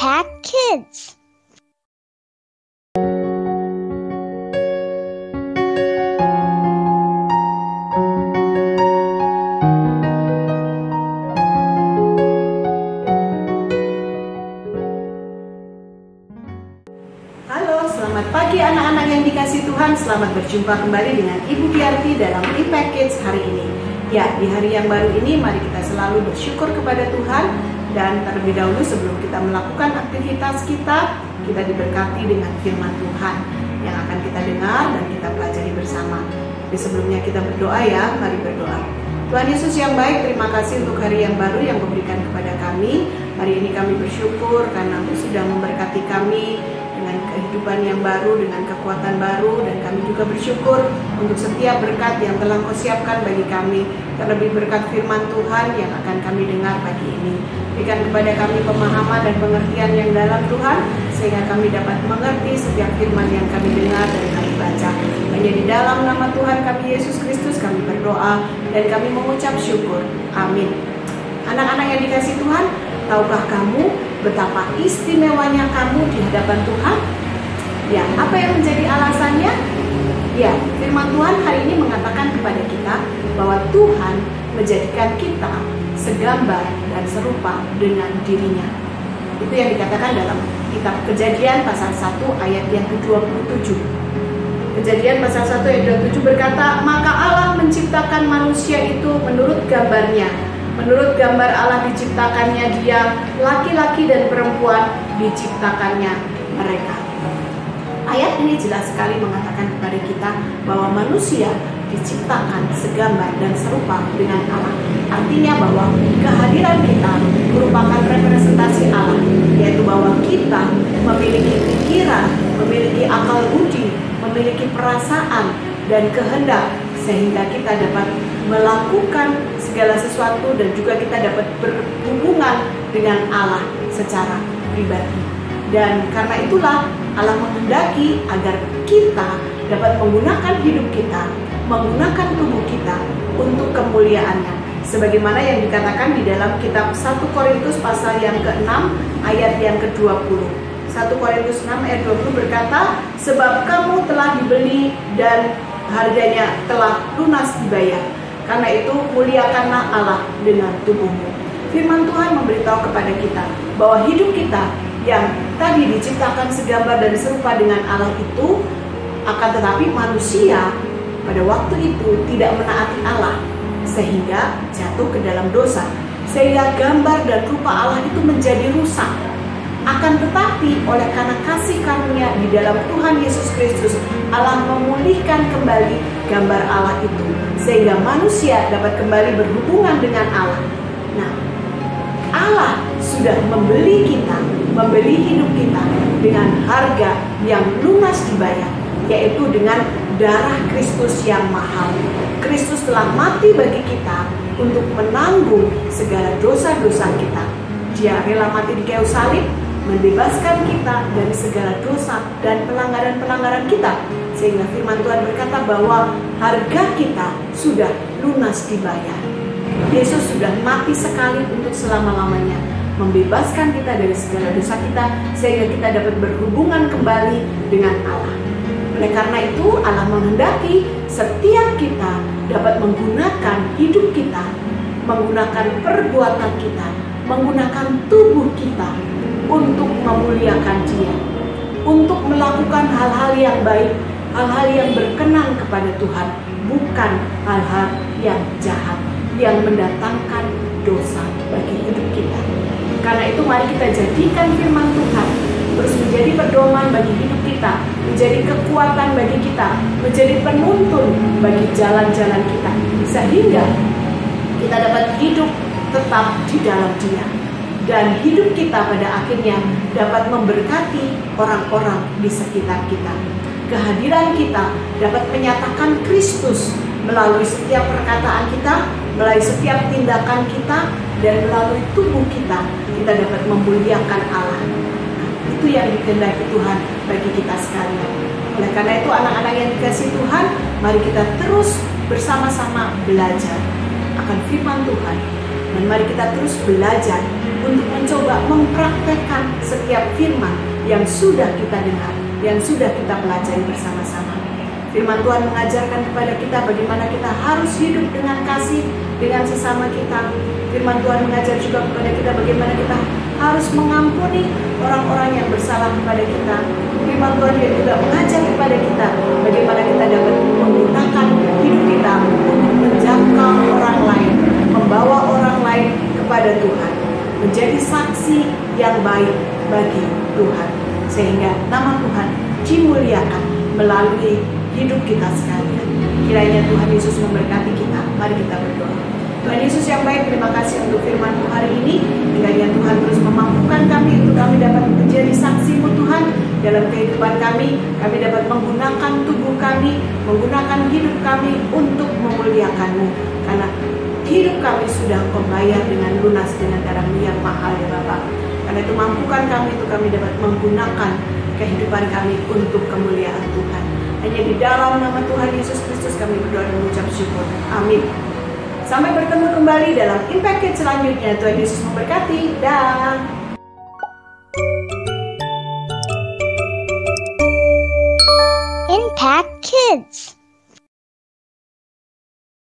Impact Kids. Halo, selamat pagi anak-anak yang dikasihi Tuhan. Selamat berjumpa kembali dengan Ibu Giarti dalam Impact Kids hari ini. Ya, di hari yang baru ini mari kita selalu bersyukur kepada Tuhan. Dan terlebih dahulu sebelum kita melakukan aktivitas kita diberkati dengan firman Tuhan yang akan kita dengar dan kita pelajari bersama. Tapi sebelumnya kita berdoa ya, mari berdoa. Tuhan Yesus yang baik, terima kasih untuk hari yang baru yang Kau berikan kepada kami. Hari ini kami bersyukur karena Engkau sudah memberkati kami dengan kehidupan yang baru, dengan kekuatan baru, dan kami juga bersyukur untuk setiap berkat yang telah Kau siapkan bagi kami, terlebih berkat firman Tuhan yang akan kami dengar pagi ini. Berikan kepada kami pemahaman dan pengertian yang dalam Tuhan, sehingga kami dapat mengerti setiap firman yang kami dengar dan kami baca. Hanya di dalam nama Tuhan kami Yesus Kristus kami berdoa dan kami mengucap syukur. Amin. Anak-anak yang dikasihi Tuhan, tahukah kamu betapa istimewanya kamu di hadapan Tuhan? Ya, apa yang menjadi alasannya? Ya, firman Tuhan hari ini mengatakan kepada kita bahwa Tuhan menjadikan kita segambar dan serupa dengan dirinya. Itu yang dikatakan dalam kitab Kejadian pasal 1 ayat yang ke-27. Kejadian pasal 1 ayat 27 berkata, "Maka Allah menciptakan manusia itu menurut gambarnya. Menurut gambar Allah diciptakannya dia, laki-laki dan perempuan diciptakannya mereka." Ayat ini jelas sekali mengatakan kepada kita bahwa manusia diciptakan segambar dan serupa dengan Allah. Artinya bahwa kehadiran kita merupakan representasi Allah, yaitu bahwa kita memiliki pikiran, memiliki akal budi, memiliki perasaan dan kehendak, sehingga kita dapat melakukan segala sesuatu dan juga kita dapat berhubungan dengan Allah secara pribadi. Dan karena itulah Allah menghendaki agar kita dapat menggunakan hidup kita, menggunakan tubuh kita untuk kemuliaannya. Sebagaimana yang dikatakan di dalam kitab 1 Korintus pasal yang ke-6 ayat yang ke-20. 1 Korintus 6 ayat 20 berkata, "Sebab kamu telah dibeli dan harganya telah lunas dibayar. Karena itu muliakanlah Allah dengan tubuhmu." Firman Tuhan memberitahu kepada kita bahwa hidup kita yang tadi diciptakan segambar dan serupa dengan Allah itu, akan tetapi manusia pada waktu itu tidak menaati Allah, sehingga jatuh ke dalam dosa, sehingga gambar dan rupa Allah itu menjadi rusak. Akan tetapi oleh karena kasih karunia di dalam Tuhan Yesus Kristus, Allah memulihkan kembali gambar Allah itu, sehingga manusia dapat kembali berhubungan dengan Allah. Nah, Allah sudah membeli kita, membeli hidup kita dengan harga yang lunas dibayar, yaitu dengan darah Kristus yang mahal. Kristus telah mati bagi kita untuk menanggung segala dosa-dosa kita. Dia rela mati di kayu salib, membebaskan kita dari segala dosa dan pelanggaran-pelanggaran kita, sehingga firman Tuhan berkata bahwa harga kita sudah lunas dibayar. Yesus sudah mati sekali untuk selama-lamanya, membebaskan kita dari segala dosa kita, sehingga kita dapat berhubungan kembali dengan Allah. Oleh karena itu Allah menghendaki setiap kita dapat menggunakan hidup kita, menggunakan perbuatan kita, menggunakan tubuh kita untuk memuliakan Dia, untuk melakukan hal-hal yang baik, hal-hal yang berkenan kepada Tuhan, bukan hal-hal yang jahat, yang mendatangkan dosa bagi hidup kita. Karena itu mari kita jadikan firman Tuhan terus menjadi pedoman bagi hidup kita, menjadi kekuatan bagi kita, menjadi penuntun bagi jalan-jalan kita, sehingga kita dapat hidup tetap di dalam Dia, dan hidup kita pada akhirnya dapat memberkati orang-orang di sekitar kita. Kehadiran kita dapat menyatakan Kristus melalui setiap perkataan kita, melalui setiap tindakan kita, dan melalui tubuh kita dapat memuliakan Allah. Itu yang dikehendaki Tuhan bagi kita sekalian. Oleh karena itu anak-anak yang dikasihi Tuhan, mari kita terus bersama-sama belajar akan firman Tuhan, Dan mari kita terus belajar untuk mencoba mempraktekkan setiap firman yang sudah kita dengar, yang sudah kita pelajari bersama-sama. Firman Tuhan mengajarkan kepada kita bagaimana kita harus hidup dengan kasih dengan sesama kita. Firman Tuhan mengajar juga kepada kita bagaimana kita harus mengampuni orang-orang yang bersalah kepada kita. Firman Tuhan juga mengajar kepada kita bagaimana kita dapat menggunakan hidup kita untuk menjangkau orang lain, membawa orang lain kepada Tuhan, menjadi saksi yang baik bagi Tuhan, sehingga nama Tuhan dimuliakan melalui hidup kita sekalian. Kiranya Tuhan Yesus memberkati kita. Mari kita berdoa. Tuhan Yesus yang baik, terima kasih untuk firman-Mu hari ini. Kiranya Tuhan terus memampukan kami untuk kami dapat menjadi saksi-Mu Tuhan dalam kehidupan kami. Kami dapat menggunakan tubuh kami, menggunakan hidup kami untuk memuliakan-Mu. Karena hidup kami sudah Engkau bayar dengan lunas dengan darah-Mu yang mahal ya Bapa. Karena itu mampukan kami untuk kami dapat menggunakan kehidupan kami untuk kemuliaan Tuhan. Hanya di dalam nama Tuhan Yesus Kristus kami berdoa dan mengucap syukur. Amin. Sampai bertemu kembali dalam Impact Kids selanjutnya. Tuhan Yesus memberkati. Dah. Impact Kids.